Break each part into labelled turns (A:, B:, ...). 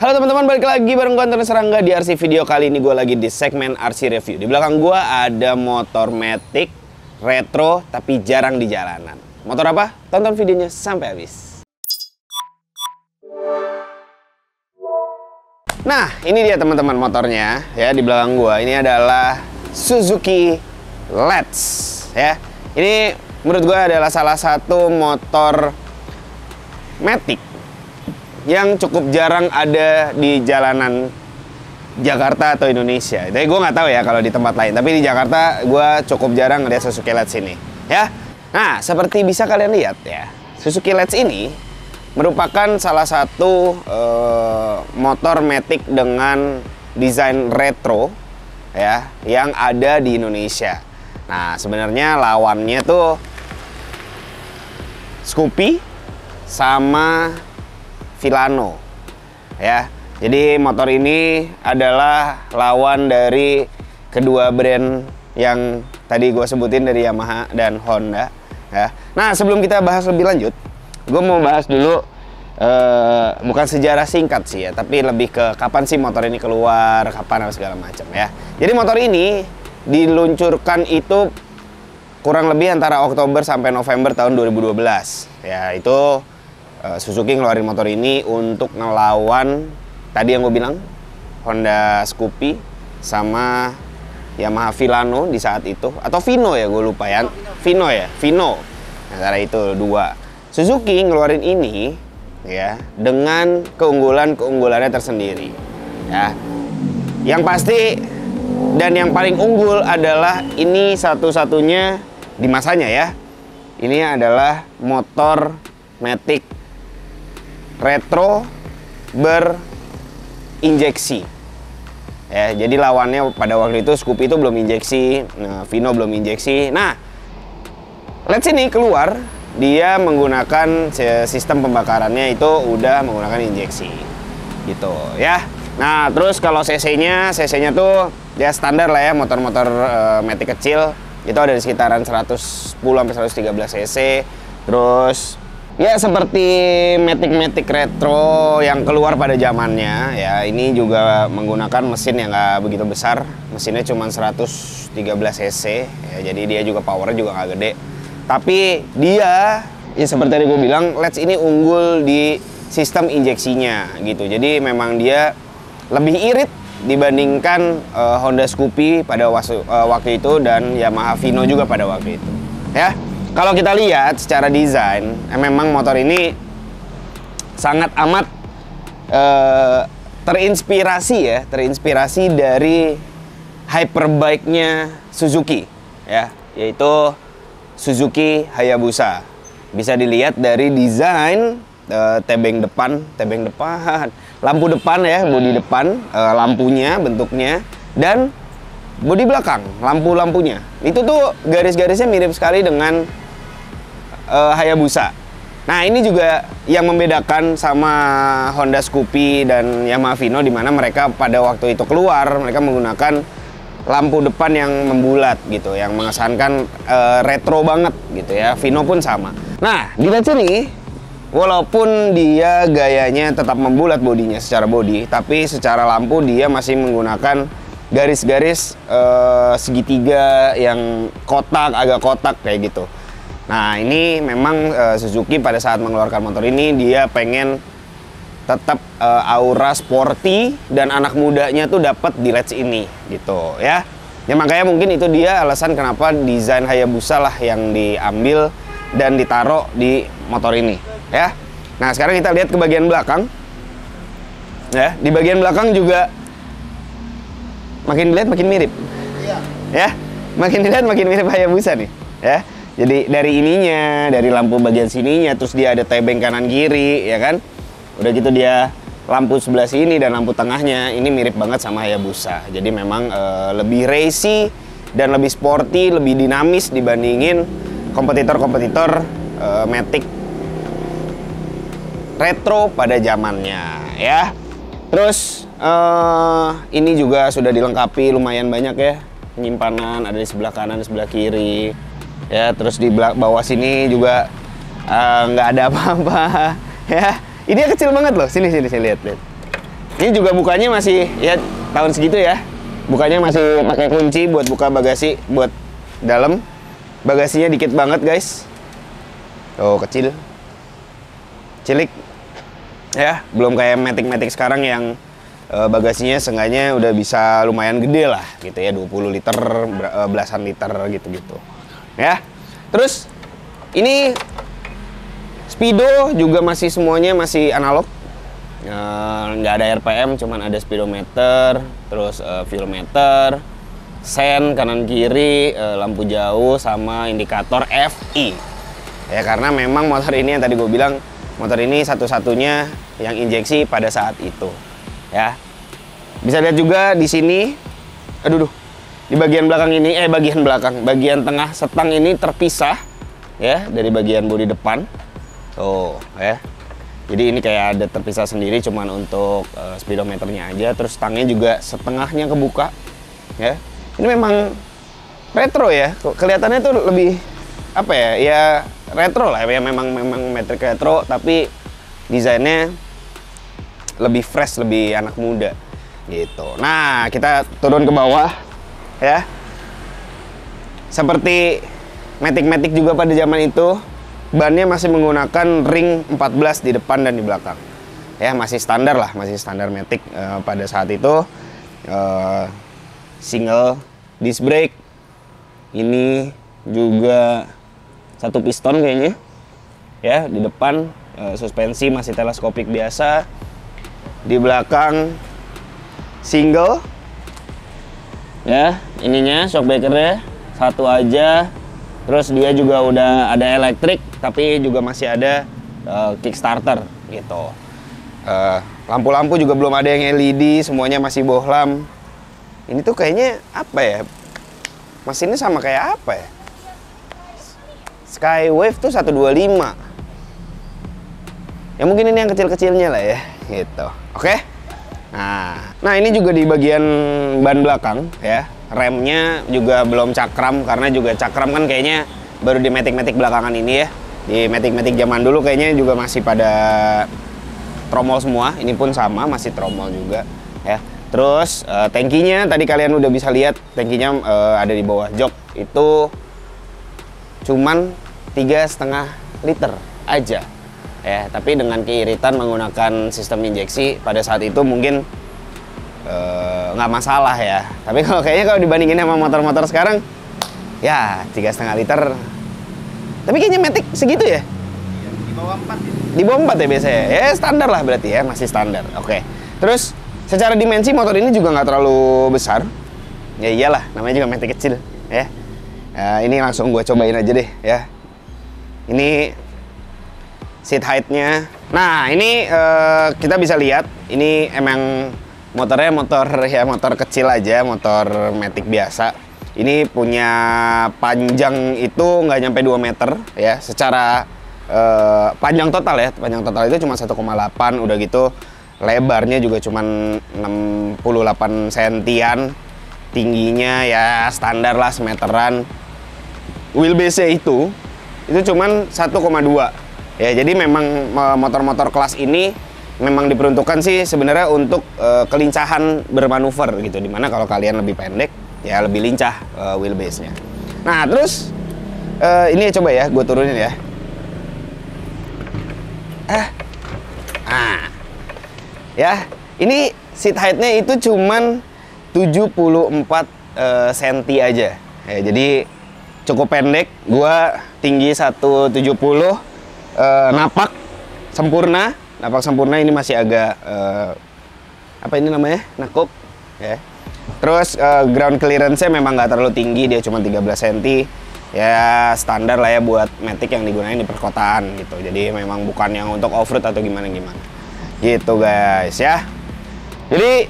A: Halo teman-teman, balik lagi bareng gue Antoni Serangga di RC Video. Kali ini gue lagi di segmen RC Review. Di belakang gue ada motor Matic retro tapi jarang di jalanan. Motor apa? Tonton videonya sampai habis. Nah, ini dia teman-teman motornya ya di belakang gue. Ini adalah Suzuki Let's ya. Ini menurut gue adalah salah satu motor Matic yang cukup jarang ada di jalanan Jakarta atau Indonesia. Tapi gue nggak tahu ya kalau di tempat lain. Tapi di Jakarta gue cukup jarang lihat Suzuki Let's ini. Ya, nah seperti bisa kalian lihat ya, Suzuki Let's ini merupakan salah satu motor Matic dengan desain retro ya, yang ada di Indonesia. Nah sebenarnya lawannya tuh Scoopy sama Filano ya. Jadi motor ini adalah lawan dari kedua brand yang tadi gue sebutin dari Yamaha dan Honda ya. Nah sebelum kita bahas lebih lanjut, gue mau bahas dulu bukan sejarah singkat sih ya, tapi lebih ke kapan sih motor ini keluar, kapan segala macam ya. Jadi motor ini diluncurkan itu kurang lebih antara Oktober sampai November tahun 2012 ya. Itu Suzuki ngeluarin motor ini untuk ngelawan tadi yang gue bilang Honda Scoopy sama Yamaha Filano di saat itu, atau Vino ya, gue lupa ya. Vino ya, Vino. Antara itu dua. Suzuki ngeluarin ini ya dengan keunggulannya tersendiri ya. Yang pasti dan yang paling unggul adalah ini satu-satunya di masanya ya. Ini adalah motor Matic retro berinjeksi ya. Jadi lawannya pada waktu itu Scoopy itu belum injeksi, nah, Vino belum injeksi. Nah Let's ini keluar, dia menggunakan sistem pembakarannya itu udah menggunakan injeksi gitu ya. Nah terus kalau cc-nya tuh ya standar lah ya, motor-motor Matic kecil itu ada di sekitaran 110 sampai 113 cc. Terus ya seperti Matic retro yang keluar pada zamannya ya, ini juga menggunakan mesin yang nggak begitu besar. Mesinnya cuma 113 cc ya, jadi dia juga powernya juga nggak gede. Tapi dia ya seperti tadi gue bilang, Let's ini unggul di sistem injeksinya gitu. Jadi memang dia lebih irit dibandingkan Honda Scoopy pada waktu itu dan Yamaha Vino juga pada waktu itu ya. Kalau kita lihat secara desain, memang motor ini sangat amat terinspirasi dari hyperbike-nya Suzuki ya, yaitu Suzuki Hayabusa. Bisa dilihat dari desain tebeng depan, lampu depan ya, bodi depan, lampunya bentuknya, dan bodi belakang, lampu-lampunya. Itu tuh garis-garisnya mirip sekali dengan Hayabusa. Nah ini juga yang membedakan sama Honda Scoopy dan Yamaha Vino, di mana mereka pada waktu itu keluar mereka menggunakan lampu depan yang membulat gitu, yang mengesankan retro banget gitu ya. Vino pun sama. Nah di Let's ini walaupun dia gayanya tetap membulat bodinya secara bodi, tapi secara lampu dia masih menggunakan garis-garis segitiga yang agak kotak kayak gitu. Nah ini memang Suzuki pada saat mengeluarkan motor ini dia pengen tetap aura sporty dan anak mudanya tuh dapat di Let's ini gitu ya. Ya makanya mungkin itu dia alasan kenapa desain Hayabusa lah yang diambil dan ditaruh di motor ini ya. Nah sekarang kita lihat ke bagian belakang ya. Di bagian belakang juga makin dilihat makin mirip ya, makin dilihat makin mirip Hayabusa nih ya. Jadi dari ininya, dari lampu bagian sininya, terus dia ada tebeng kanan kiri ya kan. Udah gitu dia lampu sebelah sini dan lampu tengahnya ini mirip banget sama Hayabusa. Jadi memang lebih racy dan lebih sporty, lebih dinamis dibandingin kompetitor-kompetitor Matic retro pada zamannya ya. Terus ini juga sudah dilengkapi lumayan banyak ya, penyimpanan ada di sebelah kanan, di sebelah kiri ya. Terus di bawah sini juga nggak ada apa-apa ya. Ini kecil banget loh. Sini lihat. Ini juga bukanya masih ya tahun segitu ya. Bukanya masih pakai kunci buat buka bagasi buat dalam. Bagasinya dikit banget guys. Oh kecil, cilik. Ya belum kayak Matic sekarang yang bagasinya seenggaknya udah bisa lumayan gede lah gitu ya, 20 liter, belasan liter gitu-gitu. Ya. Terus ini speedo juga masih semuanya masih analog. Nggak ada RPM, cuman ada speedometer, terus fuel meter, sen kanan kiri, lampu jauh sama indikator FI. Ya karena memang motor ini yang tadi gue bilang, motor ini satu-satunya yang injeksi pada saat itu. Ya. Bisa lihat juga di sini. Aduh. Di bagian belakang ini bagian tengah setang ini terpisah ya dari bagian bodi depan. Tuh, ya. Jadi ini kayak ada terpisah sendiri cuman untuk speedometernya aja, terus stangnya juga setengahnya kebuka ya. Ini memang retro ya. Kelihatannya tuh lebih apa ya? Ya retro lah ya, memang Matic retro tapi desainnya lebih fresh, lebih anak muda gitu. Nah, kita turun ke bawah ya. Seperti Matic juga pada zaman itu, bannya masih menggunakan ring 14 di depan dan di belakang. Ya, masih standar lah, masih standar Matic pada saat itu. Single disc brake. Ini juga satu piston kayaknya. Ya, di depan suspensi masih teleskopik biasa. Di belakang single. Ya, ininya shockbreakernya satu aja. Terus dia juga udah ada elektrik, tapi juga masih ada kickstarter gitu. Lampu-lampu juga belum ada yang LED, semuanya masih bohlam. Ini tuh kayaknya apa ya? Mesinnya sama kayak apa ya? Skywave tuh 125. Ya mungkin ini yang kecil-kecilnya lah ya, gitu. Oke? Nah ini juga di bagian ban belakang ya. Remnya juga belum cakram, karena juga cakram kan kayaknya baru di Matic belakangan ini ya. Di Matic zaman dulu kayaknya juga masih pada tromol semua. Ini pun sama, masih tromol juga ya. Terus tangkinya tadi kalian udah bisa lihat, tangkinya ada di bawah jok. Itu cuman 3,5 liter aja ya. Tapi dengan keiritan menggunakan sistem injeksi pada saat itu mungkin nggak masalah ya. Tapi kalau dibandingin sama motor-motor sekarang ya 3,5 liter. Tapi kayaknya Matic segitu ya? Di bawah 4 ya? Di bawah 4 ya biasanya? Ya standar lah berarti ya, masih standar. Oke. Terus secara dimensi motor ini juga nggak terlalu besar. Ya iyalah, namanya juga Matic kecil ya. Ini langsung gue cobain aja deh ya. Ini seat height-nya. Nah ini kita bisa lihat, ini emang motornya motor kecil aja, motor Matic biasa. Ini punya panjang itu nggak nyampe 2 meter ya. Secara panjang total ya, panjang total itu cuma 1,8. Udah gitu lebarnya juga cuma 68 sentian. Tingginya ya standar lah, semeteran. Wheelbase-nya itu cuman 1,2 ya. Jadi memang motor-motor kelas ini memang diperuntukkan sih sebenarnya untuk kelincahan bermanuver gitu, dimana kalau kalian lebih pendek ya lebih lincah wheelbase-nya. Nah terus ini coba ya gue turunin ya. Ya ini seat height-nya itu cuman 74 cm aja ya, jadi cukup pendek. Gua tinggi 170, napak sempurna. Napak sempurna ini masih agak apa ini namanya? Nekuk ya. Terus ground clearance-nya memang nggak terlalu tinggi, dia cuma 13 cm. Ya standar lah ya buat Matic yang digunakan di perkotaan gitu. Jadi memang bukan yang untuk off-road atau gimana-gimana. Gitu guys ya. Jadi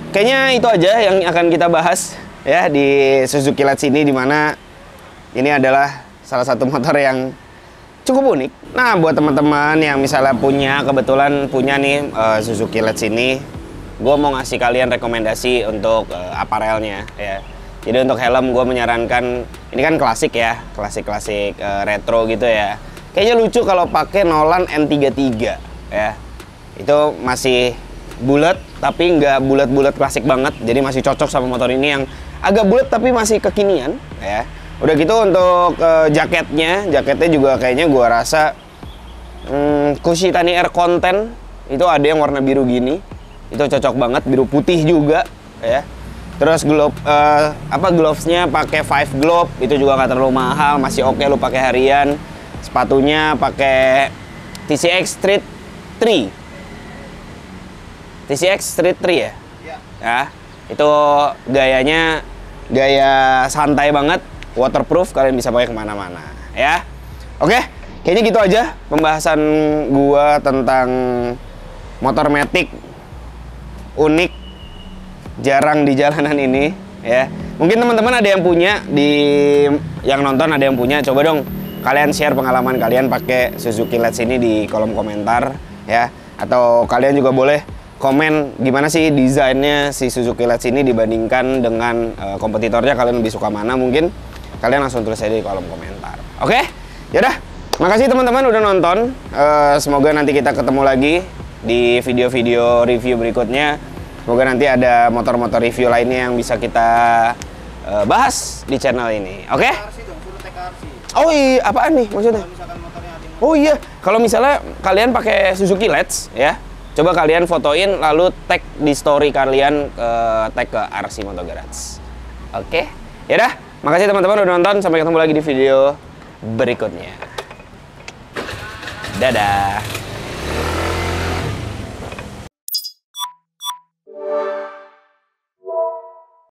A: kayaknya itu aja yang akan kita bahas ya di Suzuki Let's ini, dimana ini adalah salah satu motor yang cukup unik. Nah buat teman-teman yang misalnya kebetulan punya nih Suzuki Let's ini, gue mau ngasih kalian rekomendasi untuk aparelnya ya. Jadi untuk helm gue menyarankan, ini kan klasik ya, klasik retro gitu ya. Kayaknya lucu kalau pakai Nolan N33 ya. Itu masih bulat tapi nggak bulat-bulat klasik banget, jadi masih cocok sama motor ini yang agak bulat tapi masih kekinian ya. Udah gitu untuk jaketnya juga kayaknya gua rasa Kushitani Air Content itu ada yang warna biru gini, itu cocok banget, biru putih juga ya. Terus glovesnya pakai 5 glove, itu juga nggak terlalu mahal, masih oke lu pakai harian. Sepatunya pakai TCX Street 3. TCX Street 3 ya? Iya. Ya, itu gayanya gaya santai banget, waterproof, kalian bisa pakai kemana-mana ya. Oke, kayaknya gitu aja pembahasan gua tentang motor matic unik, jarang di jalanan ini ya. Mungkin teman-teman ada yang punya, yang nonton ada yang punya, coba dong kalian share pengalaman kalian pakai Suzuki Let's ini di kolom komentar ya. Atau kalian juga boleh komen gimana sih desainnya si Suzuki Let's ini dibandingkan dengan kompetitornya, kalian lebih suka mana, mungkin kalian langsung tulis aja di kolom komentar. Oke, yaudah, makasih teman-teman udah nonton. Semoga nanti kita ketemu lagi di video-video review berikutnya. Semoga nanti ada motor-motor review lainnya yang bisa kita bahas di channel ini. Oke? Oh iya, apaan nih maksudnya? Oh iya, kalau misalnya kalian pakai Suzuki Let's ya, coba kalian fotoin lalu tag di story kalian, tag ke RC Moto Garage. Oke? Yaudah, makasih teman-teman udah nonton. Sampai ketemu lagi di video berikutnya. Dadah.